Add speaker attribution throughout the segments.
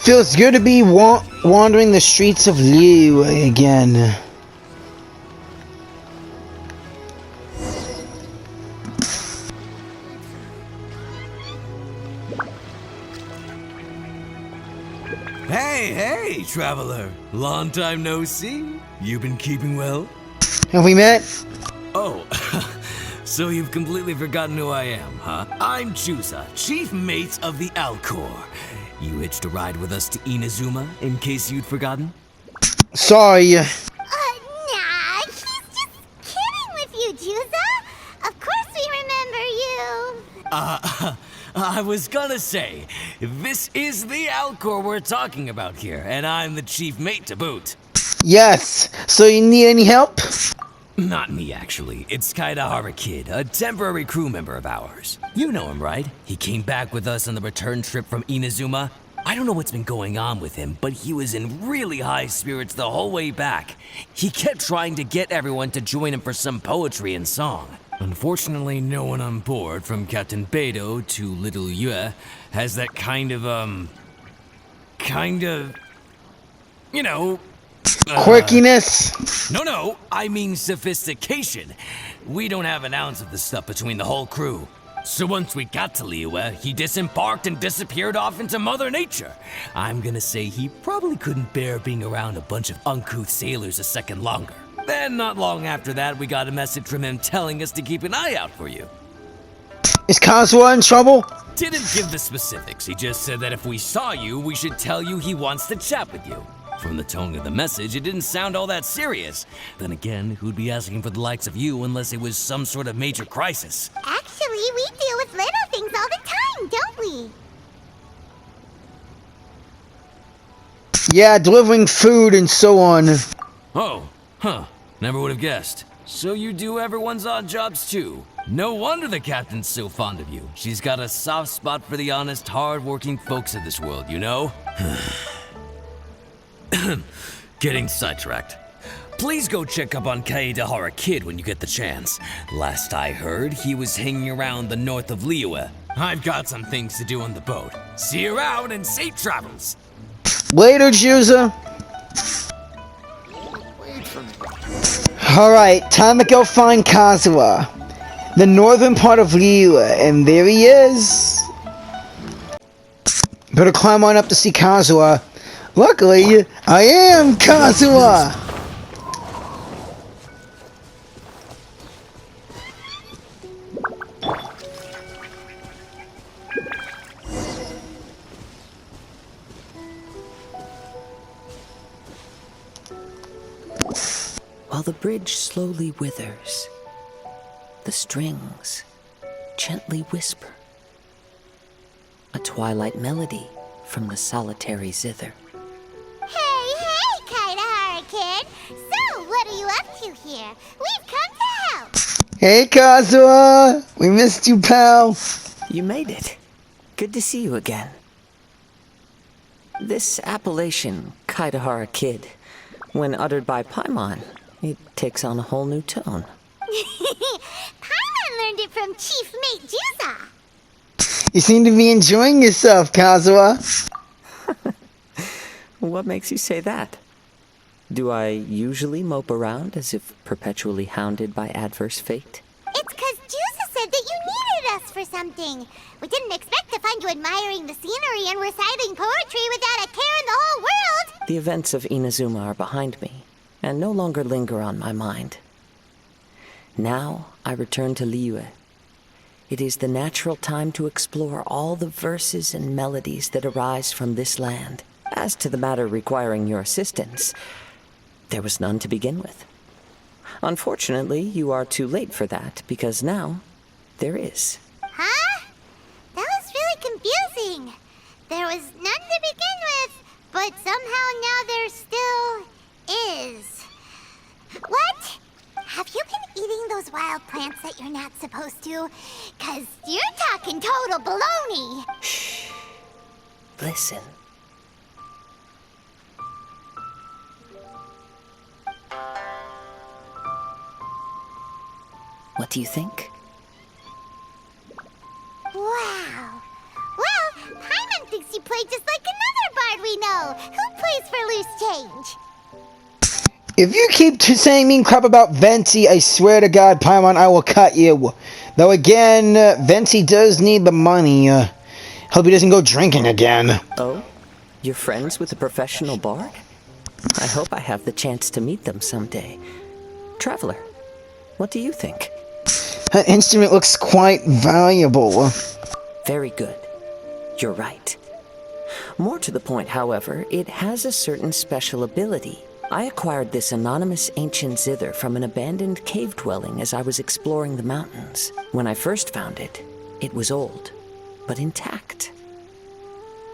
Speaker 1: Feels good to be wandering the streets of Liyue again.
Speaker 2: Hey, traveler. Long time no see. You been keeping well?
Speaker 1: Have we met?
Speaker 2: Oh, so you've completely forgotten who I am, huh? I'm Kazuha, chief mate of the Alcor. You hitched a ride with us to Inazuma, in case you'd forgotten?
Speaker 1: Sorry.
Speaker 3: Nah, he's just kidding with you, Kazuha. Of course we remember you.
Speaker 2: I was gonna say, this is the Alcor we're talking about here, and I'm the chief mate to boot.
Speaker 1: Yes. So you need any help?
Speaker 2: Not me, actually. It's Kazuha Kid, a temporary crew member of ours. You know him, right? He came back with us on the return trip from Inazuma. I don't know what's been going on with him, but he was in really high spirits the whole way back. He kept trying to get everyone to join him for some poetry and song. Unfortunately, no one on board, from Captain Beidou to Little Yue, has that kind of, you know...
Speaker 1: Quirkiness?
Speaker 2: No, I mean sophistication. We don't have an ounce of the stuff between the whole crew. So once we got to Liyue, he disembarked and disappeared off into Mother Nature. I'm gonna say he probably couldn't bear being around a bunch of uncouth sailors a second longer. Then, not long after that, we got a message from him telling us to keep an eye out for you.
Speaker 1: Is Kazuha in trouble?
Speaker 2: Didn't give the specifics, he just said that if we saw you, we should tell you he wants to chat with you. From the tone of the message, it didn't sound all that serious. Then again, who'd be asking for the likes of you unless it was some sort of major crisis?
Speaker 3: Actually, we deal with little things all the time, don't we?
Speaker 1: Yeah, delivering food and so on.
Speaker 2: Oh, huh. Never would have guessed. So you do everyone's odd jobs too. No wonder the captain's so fond of you. She's got a soft spot for the honest, hard-working folks of this world, you know? Getting sidetracked. Please go check up on Kazuha Kid when you get the chance. Last I heard, he was hanging around the north of Liyue. I've got some things to do on the boat. See you around and safe travels.
Speaker 1: Later, Kazuha. Alright, time to go find Kazuha. The northern part of Liyue, and there he is. Better climb on up to see Kazuha. Luckily, I am Kazuha!
Speaker 4: While the bridge slowly withers, the strings gently whisper. A twilight melody from the solitary Zither.
Speaker 3: Hey, Kazuha Kid. So, what are you up to here? We've come to help.
Speaker 1: Hey, Kazuha! We missed you, pal.
Speaker 4: You made it. Good to see you again. This appellation, Kazuha Kid, when uttered by Paimon, it takes on a whole new tone.
Speaker 3: Paimon learned it from Chief Mate Kazuha.
Speaker 1: You seem to be enjoying yourself, Kazuha.
Speaker 4: What makes you say that? Do I usually mope around as if perpetually hounded by adverse fate?
Speaker 3: It's 'cause Kazuha said that you needed us for something. We didn't expect to find you admiring the scenery and reciting poetry without a care in the whole world.
Speaker 4: The events of Inazuma are behind me, and no longer linger on my mind. Now I return to Liyue. It is the natural time to explore all the verses and melodies that arise from this land. As to the matter requiring your assistance, there was none to begin with. Unfortunately, you are too late for that, because now there is.
Speaker 3: Huh? That was really confusing. There was none to begin with, but somehow now there still is. What? Have you been eating those wild plants that you're not supposed to? 'Cause you're talking total baloney.
Speaker 4: Shh. Listen. What do you think?
Speaker 3: Wow. Well, Paimon thinks you play just like another card we know. Who plays for loose change?
Speaker 1: If you keep saying mean crap about Venti, I swear to God, Paimon, I will cut you. Though again, Venti does need the money. Hope he doesn't go drinking again.
Speaker 4: Oh? You're friends with a professional bard? I hope I have the chance to meet them someday. Traveler, what do you think?
Speaker 1: That instrument looks quite valuable.
Speaker 4: Very good. You're right. More to the point, however, it has a certain special ability. I acquired this anonymous ancient zither from an abandoned cave dwelling as I was exploring the mountains. When I first found it, it was old, but intact.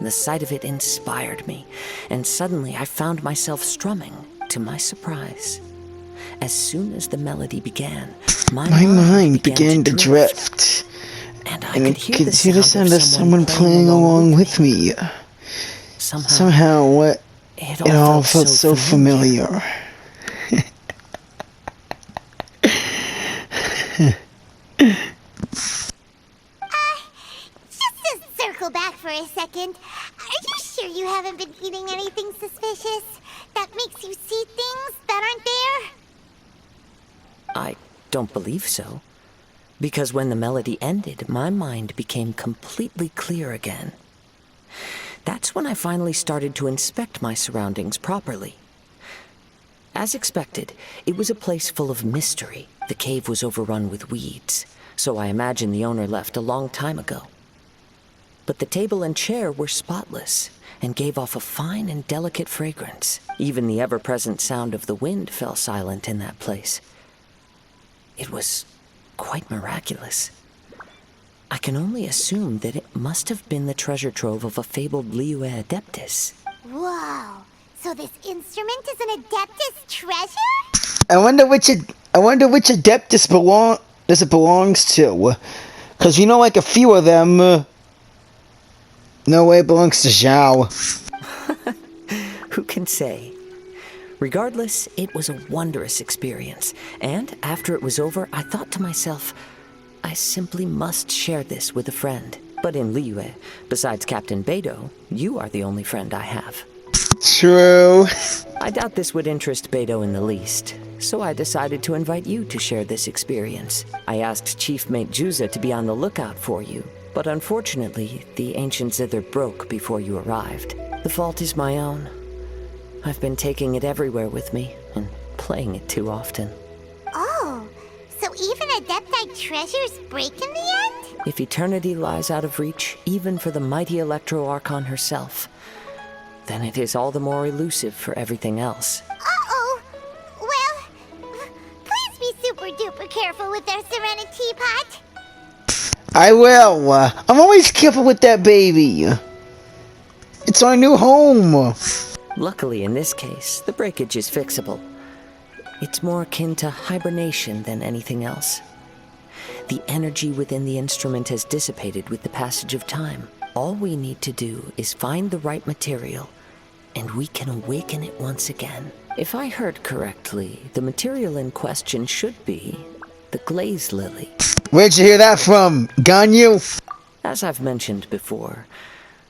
Speaker 4: The sight of it inspired me, and suddenly I found myself strumming, to my surprise. As soon as the melody began, my mind began to drift. And I could hear the sound of someone playing along with me.
Speaker 1: Somehow, it all felt so familiar.
Speaker 3: Just to circle back for a second, are you sure you haven't been eating anything suspicious? That makes you see things that aren't there?
Speaker 4: I don't believe so. Because when the melody ended, my mind became completely clear again. That's when I finally started to inspect my surroundings properly. As expected, it was a place full of mystery. The cave was overrun with weeds, so I imagine the owner left a long time ago. But the table and chair were spotless and gave off a fine and delicate fragrance. Even the ever-present sound of the wind fell silent in that place. It was quite miraculous. I can only assume that it must have been the treasure trove of a fabled Liyue Adeptus.
Speaker 3: Whoa, so this instrument is an Adeptus treasure?
Speaker 1: I wonder which Adeptus it belongs to. Cause you know, like a few of them. No way it belongs to Zhao.
Speaker 4: Who can say? Regardless, it was a wondrous experience, and after it was over, I thought to myself, I simply must share this with a friend. But in Liyue, besides Captain Beidou, you are the only friend I have.
Speaker 1: True.
Speaker 4: I doubt this would interest Beidou in the least, so I decided to invite you to share this experience. I asked Chief Mate Juza to be on the lookout for you, but unfortunately, the ancient zither broke before you arrived. The fault is my own. I've been taking it everywhere with me, and playing it too often.
Speaker 3: Oh, so even Adeptite treasures break in the end?
Speaker 4: If eternity lies out of reach, even for the mighty Electro Archon herself, then it is all the more elusive for everything else.
Speaker 3: Uh-oh. Well, please be super duper careful with their Serenity Teapot.
Speaker 1: I will. I'm always careful with that baby. It's our new home.
Speaker 4: Luckily, in this case, the breakage is fixable. It's more akin to hibernation than anything else. The energy within the instrument has dissipated with the passage of time. All we need to do is find the right material, and we can awaken it once again. If I heard correctly, the material in question should be the glaze lily.
Speaker 1: Where'd you hear that from, Ganyu?
Speaker 4: As I've mentioned before,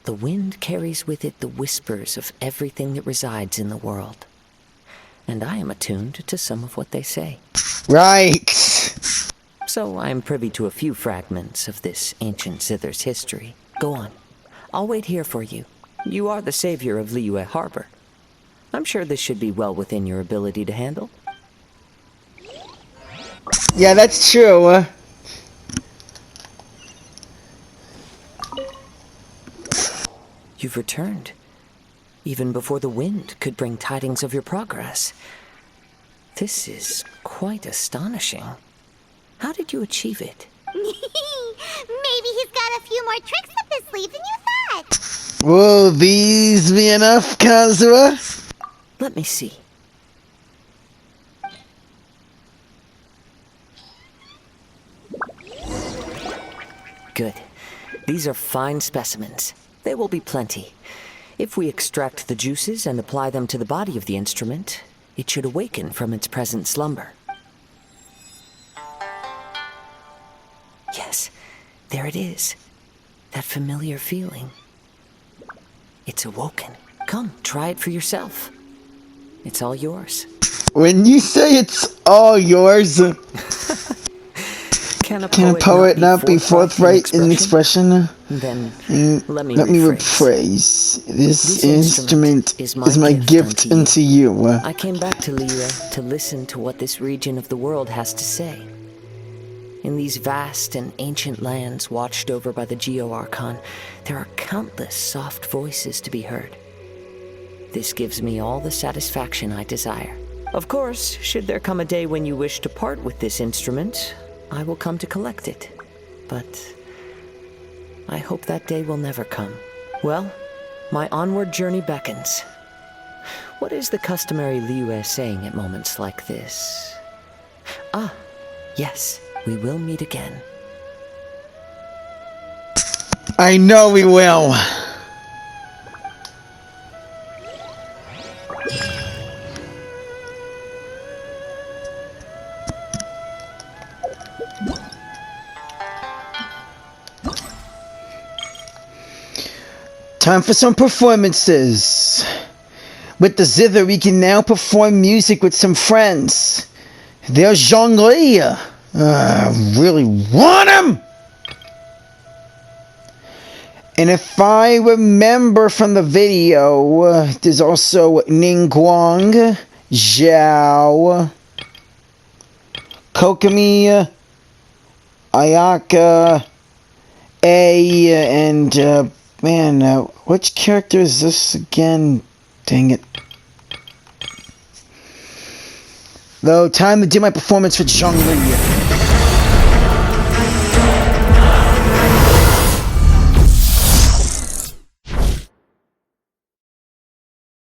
Speaker 4: the wind carries with it the whispers of everything that resides in the world. And I am attuned to some of what they say.
Speaker 1: Right.
Speaker 4: So I am privy to a few fragments of this ancient zither's history. Go on. I'll wait here for you. You are the savior of Liyue Harbor. I'm sure this should be well within your ability to handle.
Speaker 1: Yeah, that's true.
Speaker 4: You've returned, even before the wind could bring tidings of your progress. This is quite astonishing. How did you achieve it?
Speaker 3: Maybe he's got a few more tricks up his sleeve than you thought.
Speaker 1: Will these be enough, Kazuha?
Speaker 4: Let me see. Good. These are fine specimens. They will be plenty. If we extract the juices and apply them to the body of the instrument, it should awaken from its present slumber. Yes, there it is. That familiar feeling. It's awoken. Come, try it for yourself. It's all yours.
Speaker 1: When you say it's all yours,
Speaker 4: Can a
Speaker 1: can a poet not be forthright in expression?
Speaker 4: Then let me
Speaker 1: rephrase. This instrument is my gift unto you.
Speaker 4: I came back to Liyue to listen to what this region of the world has to say. In these vast and ancient lands watched over by the Geo-Archon, there are countless soft voices to be heard. This gives me all the satisfaction I desire. Of course, should there come a day when you wish to part with this instrument, I will come to collect it. But I hope that day will never come. Well, my onward journey beckons. What is the customary Liyue saying at moments like this? Ah, yes, we will meet again.
Speaker 1: I know we will. Time for some performances. With the Zither, we can now perform music with some friends. There's Zhongli. I really want him! And if I remember from the video, there's also Ningguang, Zhao, Kokomi, Ayaka, and man, which character is this again? Dang it. Though, time to do my performance for Zhongli.